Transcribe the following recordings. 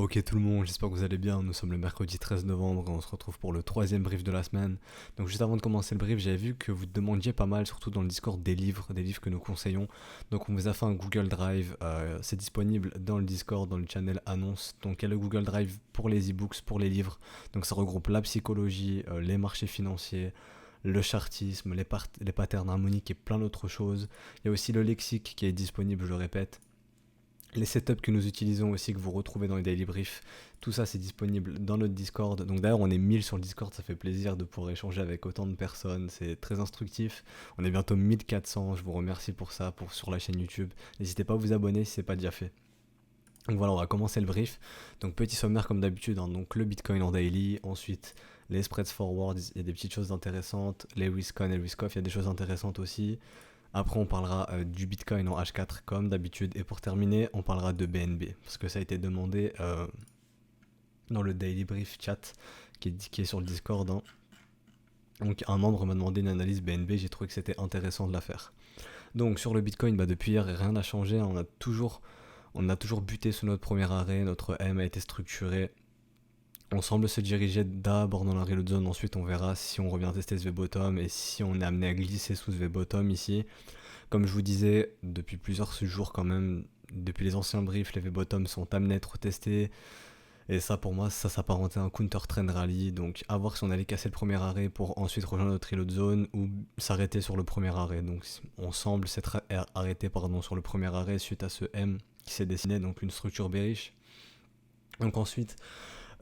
Ok tout le monde, j'espère que vous allez bien. Nous sommes le mercredi 13 novembre et on se retrouve pour le troisième brief de la semaine. Donc juste avant de commencer le brief, j'avais vu que vous demandiez pas mal, surtout dans le Discord, des livres que nous conseillons. Donc on vous a fait un Google Drive, c'est disponible dans le Discord, dans le channel annonce. Donc il y a le Google Drive pour les e-books, pour les livres. Donc ça regroupe la psychologie, les marchés financiers, le chartisme, les patterns harmoniques et plein d'autres choses. Il y a aussi le lexique qui est disponible, je le répète, les setups que nous utilisons aussi, que vous retrouvez dans les daily briefs, tout ça c'est disponible dans notre Discord. Donc d'ailleurs on est 1000 sur le Discord, ça fait plaisir de pouvoir échanger avec autant de personnes, c'est très instructif. On est bientôt 1400, je vous remercie pour ça, sur la chaîne YouTube. N'hésitez pas à vous abonner si c'est pas déjà fait. Donc voilà, on va commencer le brief. Donc petit sommaire comme d'habitude, hein. Donc le Bitcoin en daily, ensuite les spreads forwards, il y a des petites choses intéressantes, les risk on et risk off, il y a des choses intéressantes aussi. Après, on parlera du Bitcoin en H4 comme d'habitude. Et pour terminer, on parlera de BNB. Parce que ça a été demandé dans le Daily Brief chat qui est sur le Discord, hein. Donc un membre m'a demandé une analyse BNB, j'ai trouvé que c'était intéressant de la faire. Donc sur le Bitcoin, depuis hier, rien n'a changé, hein. On a toujours buté sous notre premier arrêt, notre M a été structuré. On semble se diriger d'abord dans la reload zone, ensuite on verra si on revient tester ce V-bottom et si on est amené à glisser sous ce V-bottom ici. Comme je vous disais, depuis plusieurs jours quand même, depuis les anciens briefs, les V-bottom sont amenés à être testés. Et ça pour moi, ça s'apparentait à un counter trend rally. Donc à voir si on allait casser le premier arrêt pour ensuite rejoindre notre reload zone ou s'arrêter sur le premier arrêt. Donc on semble s'être arrêté sur le premier arrêt suite à ce M qui s'est dessiné, donc une structure bearish. Donc ensuite,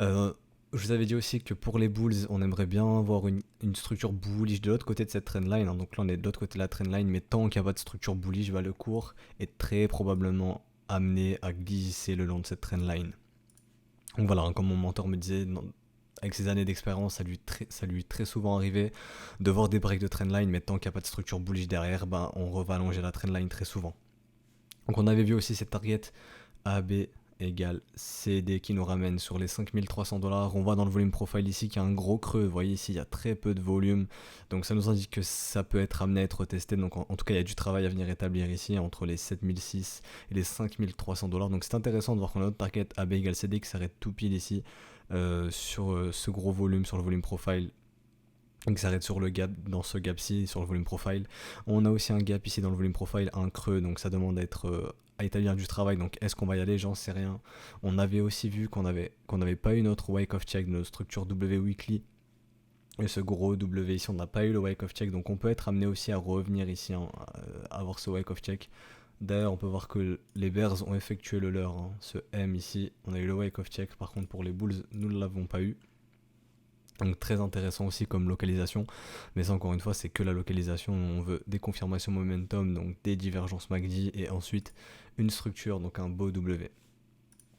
euh, je vous avais dit aussi que pour les bulls, on aimerait bien avoir une structure bullish de l'autre côté de cette trendline, hein. Donc là, on est de l'autre côté de la trendline, mais tant qu'il n'y a pas de structure bullish, le cours est très probablement amené à glisser le long de cette trendline. Donc voilà, hein, comme mon mentor me disait, avec ses années d'expérience, ça lui est très souvent arrivé de voir des breaks de trendline, mais tant qu'il n'y a pas de structure bullish derrière, on va allonger la trendline très souvent. Donc on avait vu aussi cette target AB égale CD qui nous ramène sur les 5300$. On voit dans le volume profile ici qu'il y a un gros creux. Vous voyez ici, il y a très peu de volume. Donc ça nous indique que ça peut être amené à être testé. Donc en tout cas, il y a du travail à venir établir ici entre les 7006 et les 5300$. Donc c'est intéressant de voir qu'on a notre target AB égale CD qui s'arrête tout pile ici sur ce gros volume, sur le volume profile. Donc ça s'arrête sur le gap, dans ce gap-ci, sur le volume profile. On a aussi un gap ici dans le volume profile, un creux, donc ça demande à établir du travail. Donc est-ce qu'on va y aller? J'en sais rien. On avait aussi vu qu'on n'avait pas eu notre wake of check de notre structure W weekly. Et ce gros W ici, on n'a pas eu le wake of check, donc on peut être amené aussi à revenir ici, hein, à avoir ce wake of check. D'ailleurs, on peut voir que les Bears ont effectué le leur, hein. Ce M ici, on a eu le wake of check. Par contre, pour les Bulls, nous ne l'avons pas eu. Donc très intéressant aussi comme localisation, mais ça encore une fois c'est que la localisation, on veut des confirmations momentum, donc des divergences MACD et ensuite une structure, donc un beau W.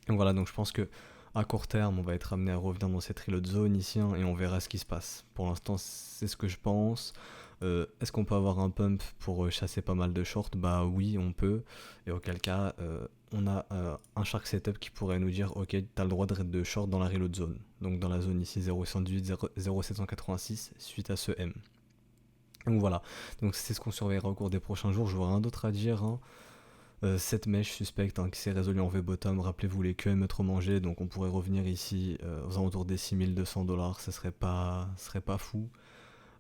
Donc voilà, donc je pense que à court terme on va être amené à revenir dans cette reload zone ici, hein, et on verra ce qui se passe. Pour l'instant c'est ce que je pense. Est-ce qu'on peut avoir un pump pour chasser pas mal de shorts? Bah oui, on peut. Et auquel cas, on a un shark setup qui pourrait nous dire ok, t'as le droit de short dans la reload zone. Donc dans la zone ici 0,118, 0,786 suite à ce M. Donc voilà, donc c'est ce qu'on surveillera au cours des prochains jours. Je n'aurai rien d'autre à dire, hein. Cette mèche suspecte, hein, qui s'est résolue en V-bottom, rappelez-vous les QM trop mangés, donc on pourrait revenir ici aux alentours des 6200$, ce serait pas fou.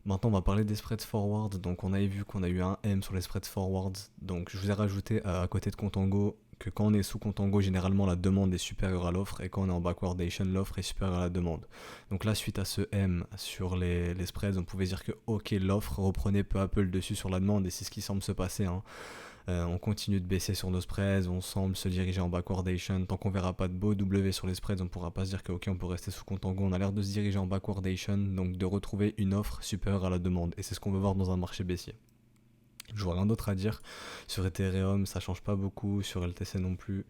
Maintenant, on va parler des spreads forward. Donc, on avait vu qu'on a eu un M sur les spreads forward. Donc, je vous ai rajouté à côté de Contango que quand on est sous Contango, généralement la demande est supérieure à l'offre et quand on est en backwardation, l'offre est supérieure à la demande. Donc là, suite à ce M sur les spreads, on pouvait dire que ok, l'offre reprenait peu à peu le dessus sur la demande et c'est ce qui semble se passer, hein. On continue de baisser sur nos spreads, on semble se diriger en backwardation. Tant qu'on verra pas de beau W sur les spreads, on pourra pas se dire que ok, on peut rester sous Contango. On a l'air de se diriger en backwardation, donc de retrouver une offre supérieure à la demande. Et c'est ce qu'on veut voir dans un marché baissier. Je vois rien d'autre à dire. Sur Ethereum, ça change pas beaucoup. Sur LTC non plus.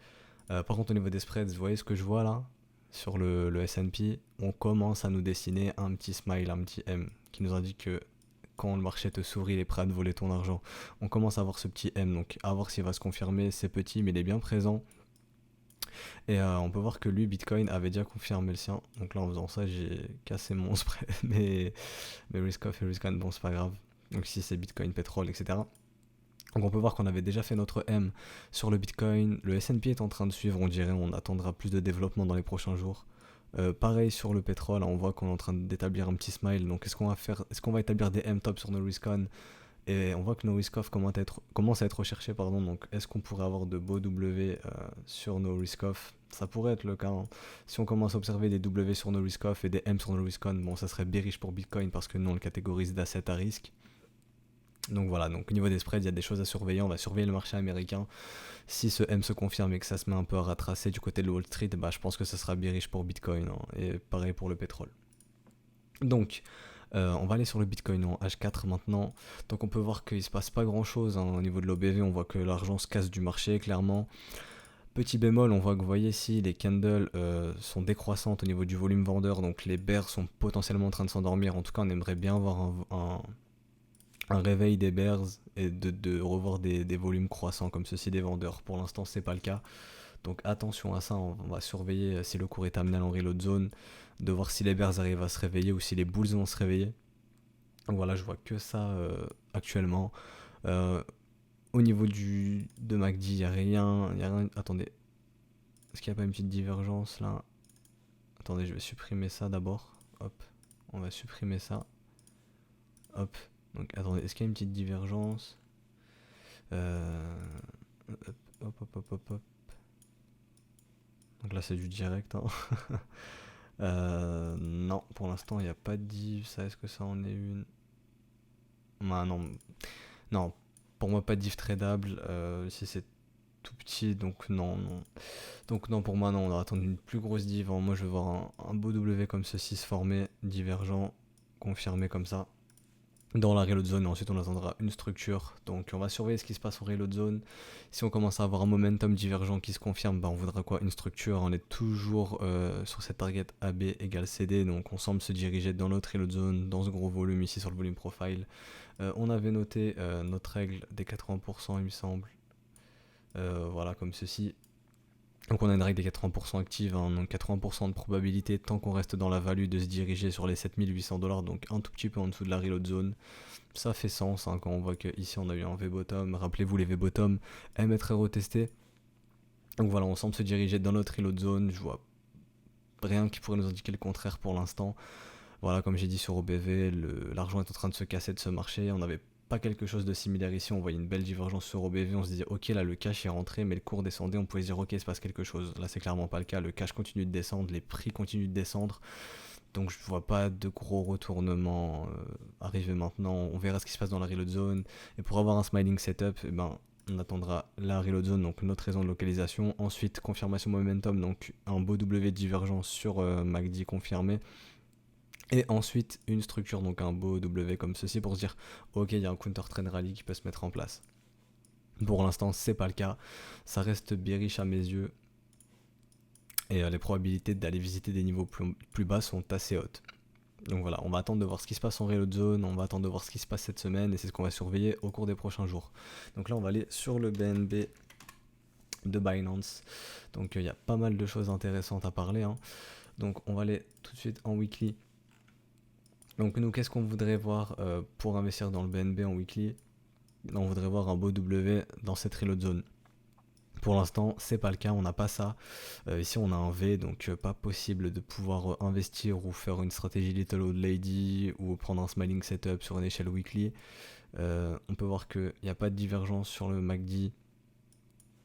Par contre, au niveau des spreads, vous voyez ce que je vois là? Sur le S&P, on commence à nous dessiner un petit smile, un petit M, qui nous indique que quand le marché te sourit, il est prêt à te voler ton argent. On commence à avoir ce petit M, donc à voir s'il va se confirmer. C'est petit, mais il est bien présent. Et on peut voir que lui, Bitcoin, avait déjà confirmé le sien. Donc là, en faisant ça, j'ai cassé mon spread. Mais risk off et risk on, bon, c'est pas grave. Donc ici, c'est Bitcoin, pétrole, etc. Donc on peut voir qu'on avait déjà fait notre M sur le Bitcoin, le S&P est en train de suivre, on dirait, on attendra plus de développement dans les prochains jours. Pareil sur le pétrole, on voit qu'on est en train d'établir un petit smile, donc est-ce qu'on va faire, est-ce qu'on va établir des M-top sur nos risk-on et on voit que nos risk-off commencent à être recherchés, pardon, donc est-ce qu'on pourrait avoir de beaux W sur nos risk-off? Ça pourrait être le cas, hein. Si on commence à observer des W sur nos risk-off et des M sur nos risk-on, bon ça serait bearish pour Bitcoin parce que nous on le catégorise d'asset à risque. Donc voilà, donc au niveau des spreads, il y a des choses à surveiller, on va surveiller le marché américain. Si ce M se confirme et que ça se met un peu à retracer du côté de Wall Street, bah, je pense que ça sera bearish pour Bitcoin, hein, et pareil pour le pétrole. Donc, on va aller sur le Bitcoin en H4 maintenant. Donc on peut voir qu'il ne se passe pas grand chose, hein, au niveau de l'OBV, on voit que l'argent se casse du marché clairement. Petit bémol, on voit que vous voyez ici les candles sont décroissantes au niveau du volume vendeur, donc les bears sont potentiellement en train de s'endormir. En tout cas on aimerait bien avoir un réveil des bears et de revoir des volumes croissants comme ceci des vendeurs. Pour l'instant c'est pas le cas. Donc attention à ça, on va surveiller si le cours est amené en reload zone, de voir si les bears arrivent à se réveiller ou si les bulls vont se réveiller. Donc voilà, je vois que ça actuellement. Euh, Au niveau de MACD, il n'y a rien. Attendez, est-ce qu'il n'y a pas une petite divergence là? Attendez, je vais supprimer ça d'abord. Hop, on va supprimer ça. Hop, donc attendez, est-ce qu'il y a une petite divergence? Hop, hop, hop, hop, hop, hop. Donc là c'est du direct, hein. Non, pour l'instant il n'y a pas de div. Ça, est-ce que ça en est une? Ah, non, non, pour moi pas de div tradable. Si c'est tout petit, donc non, non. Donc non, pour moi non, on va attendre une plus grosse div, hein. Moi je veux voir un beau W comme ceci se former, divergent, confirmé comme ça, dans la reload zone, et ensuite on attendra une structure. Donc on va surveiller ce qui se passe en reload zone. Si on commence à avoir un momentum divergent qui se confirme, bah on voudra quoi? Une structure. On est toujours sur cette target AB égale CD, donc on semble se diriger dans notre reload zone, dans ce gros volume ici sur le volume profile. On avait noté notre règle des 80% il me semble. Voilà, comme ceci. Donc on a une règle des 80% active, hein, donc 80% de probabilité tant qu'on reste dans la value de se diriger sur les 7800$, donc un tout petit peu en dessous de la reload zone. Ça fait sens, hein, quand on voit qu'ici on a eu un V-bottom. Rappelez-vous, les V-bottom aiment être retestés. Donc voilà, on semble se diriger dans notre reload zone. Je vois rien qui pourrait nous indiquer le contraire pour l'instant. Voilà, comme j'ai dit sur OBV, l'argent est en train de se casser de ce marché. On n'avait pas quelque chose de similaire ici, on voyait une belle divergence sur OBV, on se disait ok là le cash est rentré mais le cours descendait, on pouvait se dire ok il se passe quelque chose. Là c'est clairement pas le cas, le cash continue de descendre, les prix continuent de descendre, donc je vois pas de gros retournements arriver maintenant. On verra ce qui se passe dans la reload zone, et pour avoir un smiling setup, eh ben, on attendra la reload zone, donc notre raison de localisation, ensuite confirmation momentum, donc un beau W de divergence sur MACD confirmé, et ensuite une structure, donc un beau W comme ceci pour se dire ok il y a un counter trend rally qui peut se mettre en place. Pour l'instant c'est pas le cas, ça reste bearish à mes yeux, et les probabilités d'aller visiter des niveaux plus bas sont assez hautes. Donc voilà, on va attendre de voir ce qui se passe en reload zone, on va attendre de voir ce qui se passe cette semaine, et c'est ce qu'on va surveiller au cours des prochains jours. Donc là on va aller sur le BNB de Binance, donc il y a pas mal de choses intéressantes à parler, hein. Donc on va aller tout de suite en weekly. Donc nous, qu'est-ce qu'on voudrait voir pour investir dans le BNB en weekly? On voudrait voir un beau W dans cette reload zone. Pour l'instant, c'est pas le cas, on n'a pas ça. Ici, on a un V, donc pas possible de pouvoir investir ou faire une stratégie Little Old Lady ou prendre un smiling setup sur une échelle weekly. On peut voir qu'il n'y a pas de divergence sur le MACD.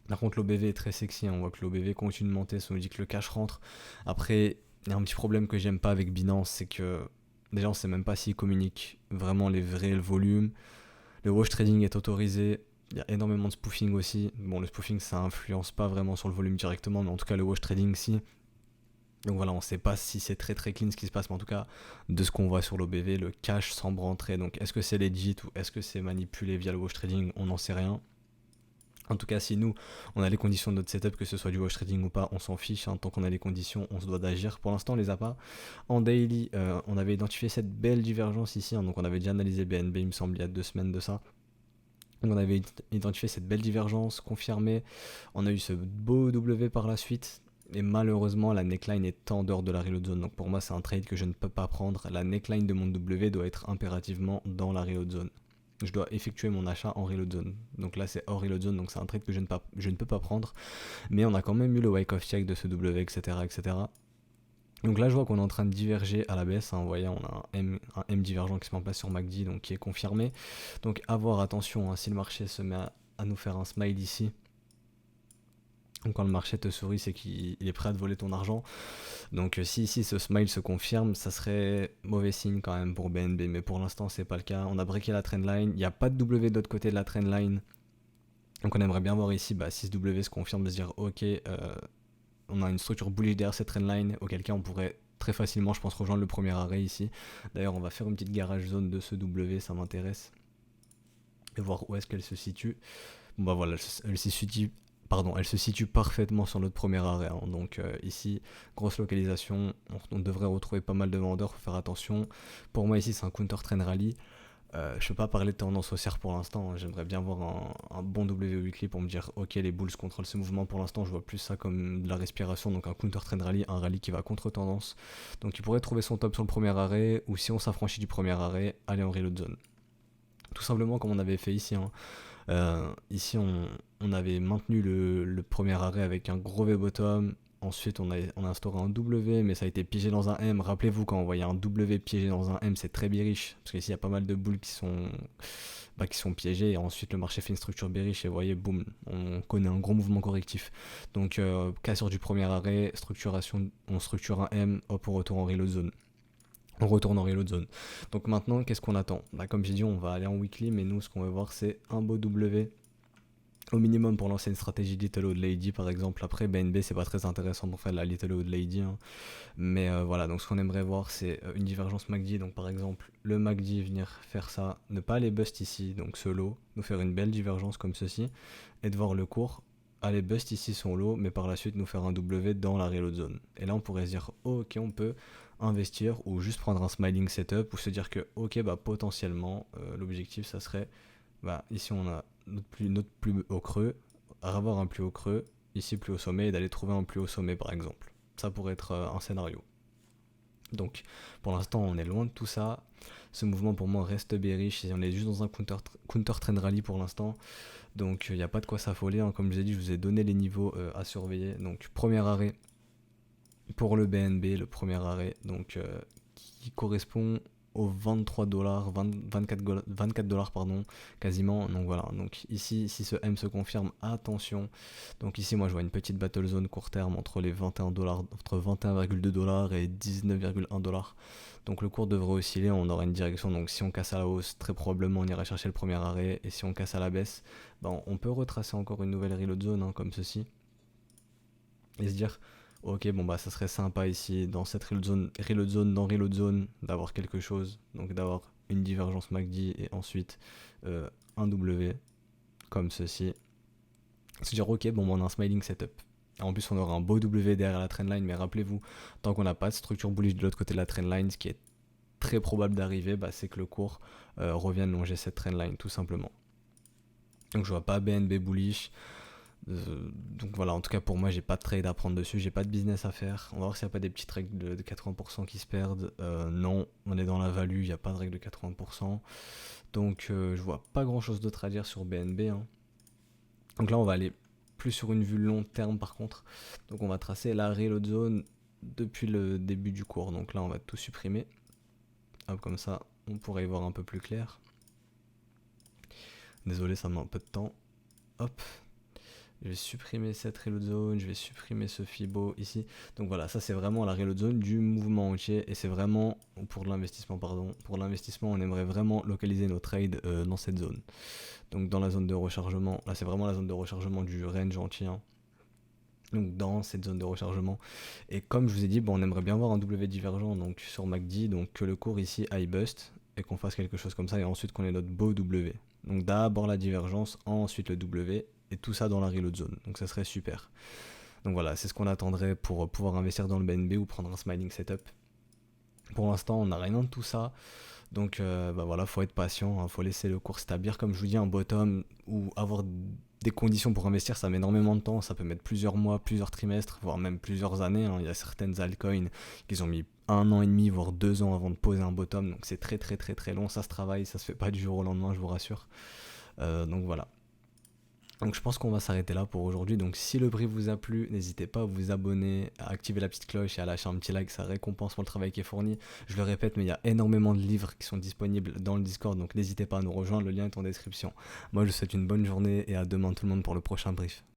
Par contre, l'OBV est très sexy, hein. On voit que l'OBV continue de monter, ça nous dit que le cash rentre. Après, il y a un petit problème que j'aime pas avec Binance, c'est que déjà, on sait même pas s'ils communiquent vraiment les vrais volumes. Le wash trading est autorisé. Il y a énormément de spoofing aussi. Bon, le spoofing, ça influence pas vraiment sur le volume directement, mais en tout cas, le wash trading, si. Donc voilà, on sait pas si c'est très très clean ce qui se passe, mais en tout cas, de ce qu'on voit sur l'OBV, le cash semble rentrer. Donc, est-ce que c'est legit ou est-ce que c'est manipulé via le wash trading? On n'en sait rien. En tout cas, si nous, on a les conditions de notre setup, que ce soit du wash trading ou pas, on s'en fiche, hein. Tant qu'on a les conditions, on se doit d'agir. Pour l'instant, on les a pas. En daily, on avait identifié cette belle divergence ici, hein. Donc on avait déjà analysé BNB, il me semble, il y a 2 semaines de ça. Donc on avait identifié cette belle divergence, confirmée. On a eu ce beau W par la suite. Et malheureusement, la neckline est en dehors de la reload zone. Donc pour moi, c'est un trade que je ne peux pas prendre. La neckline de mon W doit être impérativement dans la reload zone. je dois effectuer mon achat en reload zone. Donc là, c'est hors reload zone, donc c'est un trade que je ne peux pas prendre. Mais on a quand même eu le wake off check de ce W, etc., etc. Donc là, je vois qu'on est en train de diverger à la baisse. Vous voyez, on a un M divergent qui se met en place sur MACD, donc qui est confirmé. Donc à voir, attention, si le marché se met à nous faire un smile ici, donc quand le marché te sourit, c'est qu'il est prêt à te voler ton argent. Donc si ici ce smile se confirme, ça serait mauvais signe quand même pour BNB. Mais pour l'instant, c'est pas le cas. On a breaké la trendline. Il n'y a pas de W de l'autre côté de la trendline. Donc on aimerait bien voir ici si ce W se confirme, de se dire ok, on a une structure bullish derrière cette trendline, auquel cas on pourrait très facilement, je pense, rejoindre le premier arrêt ici. D'ailleurs, on va faire une petite garage zone de ce W, ça m'intéresse. Et voir où est-ce qu'elle se situe. Bon bah voilà, elle se situe parfaitement sur notre premier arrêt. Donc ici, grosse localisation, on devrait retrouver pas mal de vendeurs, faut faire attention. Pour moi ici, c'est un counter trend rally. Je peux pas parler de tendance haussière pour l'instant. J'aimerais bien voir un bon W weekly pour me dire ok, les bulls contrôlent ce mouvement. Pour l'instant, je vois plus ça comme de la respiration, donc un counter trend rally, un rallye qui va contre tendance. Donc il pourrait trouver son top sur le premier arrêt, ou si on s'affranchit du premier arrêt, aller en reload zone. Tout simplement comme on avait fait ici. Ici, on avait maintenu le premier arrêt avec un gros V-bottom. Ensuite, on a instauré un W, mais ça a été piégé dans un M. Rappelez-vous, quand on voyait un W piégé dans un M, c'est très bearish. Parce qu'ici, il y a pas mal de bulles qui sont piégées. Et ensuite, le marché fait une structure bearish. Et vous voyez, boum, on connaît un gros mouvement correctif. Donc, cassure du premier arrêt, structuration, on structure un M, hop, on retourne en reload zone. On retourne en reload zone. Donc maintenant, qu'est-ce qu'on attend ? Comme j'ai dit, on va aller en weekly, mais nous, ce qu'on veut voir, c'est un beau W au minimum pour lancer une stratégie Little Old Lady, par exemple. Après, BNB, c'est pas très intéressant pour faire de la Little Old Lady. Mais voilà, donc ce qu'on aimerait voir, c'est une divergence MACD. Donc par exemple, le MACD venir faire ça, ne pas aller bust ici, donc ce lot, nous faire une belle divergence comme ceci, et de voir le cours aller bust ici son lot, mais par la suite nous faire un W dans la reload zone. Et là, on pourrait se dire, ok, on peut investir ou juste prendre un smiling setup ou se dire que ok, bah potentiellement l'objectif ça serait ici on a notre plus haut creux, avoir un plus haut creux, ici plus haut sommet, et d'aller trouver un plus haut sommet par exemple. Ça pourrait être un scénario. Donc pour l'instant on est loin de tout ça. Ce mouvement pour moi reste bearish, on est juste dans un counter trend rally pour l'instant. Donc il n'y a pas de quoi s'affoler, comme je vous ai dit, je vous ai donné les niveaux à surveiller. Donc premier arrêt pour le BNB, le premier arrêt, donc qui correspond aux 23 dollars, 24 dollars pardon, quasiment. Donc voilà, donc ici, si ce M se confirme, attention. Donc ici, moi je vois une petite battle zone court terme entre les 21 dollars, entre 21,2 dollars et 19,1 dollars. Donc le cours devrait osciller, on aura une direction. Donc si on casse à la hausse, très probablement on ira chercher le premier arrêt. Et si on casse à la baisse, on peut retracer encore une nouvelle reload zone comme ceci. Et se dire, ok, ça serait sympa ici, dans cette reload zone, d'avoir quelque chose, donc d'avoir une divergence MACD et ensuite un W, comme ceci. Se dire, ok, on a un smiling setup. En plus, on aura un beau W derrière la trendline, mais rappelez-vous, tant qu'on n'a pas de structure bullish de l'autre côté de la trendline, ce qui est très probable d'arriver, c'est que le cours revienne longer cette trendline, tout simplement. Donc je vois pas BNB bullish. Donc voilà, en tout cas pour moi j'ai pas de trade à prendre dessus, j'ai pas de business à faire. On va voir s'il n'y a pas des petites règles de 80% qui se perdent. Non, on est dans la value, il n'y a pas de règle de 80%. Donc je vois pas grand chose d'autre à dire sur BNB. Donc là on va aller plus sur une vue long terme par contre. Donc on va tracer la reload zone depuis le début du cours. Donc là on va tout supprimer. Hop, comme ça on pourrait y voir un peu plus clair. Désolé, ça met un peu de temps. Hop. Je vais supprimer cette reload zone, je vais supprimer ce Fibo ici. Donc voilà, ça c'est vraiment la reload zone du mouvement entier et c'est vraiment pour l'investissement, Pour l'investissement, on aimerait vraiment localiser nos trades dans cette zone. Donc dans la zone de rechargement, là c'est vraiment la zone de rechargement du range entier. Donc dans cette zone de rechargement. Et comme je vous ai dit, on aimerait bien voir un W divergent donc sur MACD, donc que le cours ici aille bust et qu'on fasse quelque chose comme ça et ensuite qu'on ait notre beau W. Donc d'abord la divergence, ensuite le W. Et tout ça dans la reload zone, donc ça serait super. Donc voilà, c'est ce qu'on attendrait pour pouvoir investir dans le BNB ou prendre un smiling setup. Pour l'instant, on n'a rien de tout ça, donc voilà, faut être patient, faut laisser le cours s'établir. Comme je vous dis, un bottom ou avoir des conditions pour investir, ça met énormément de temps, ça peut mettre plusieurs mois, plusieurs trimestres, voire même plusieurs années. Il y a certaines altcoins qui ont mis un an et demi, voire 2 ans avant de poser un bottom. Donc c'est très très très très long, ça se travaille, ça se fait pas du jour au lendemain, je vous rassure. Donc voilà. Donc je pense qu'on va s'arrêter là pour aujourd'hui. Donc si le brief vous a plu, n'hésitez pas à vous abonner, à activer la petite cloche et à lâcher un petit like, ça récompense pour le travail qui est fourni. Je le répète, mais il y a énormément de livres qui sont disponibles dans le Discord, donc n'hésitez pas à nous rejoindre, le lien est en description. Moi je vous souhaite une bonne journée et à demain tout le monde pour le prochain brief.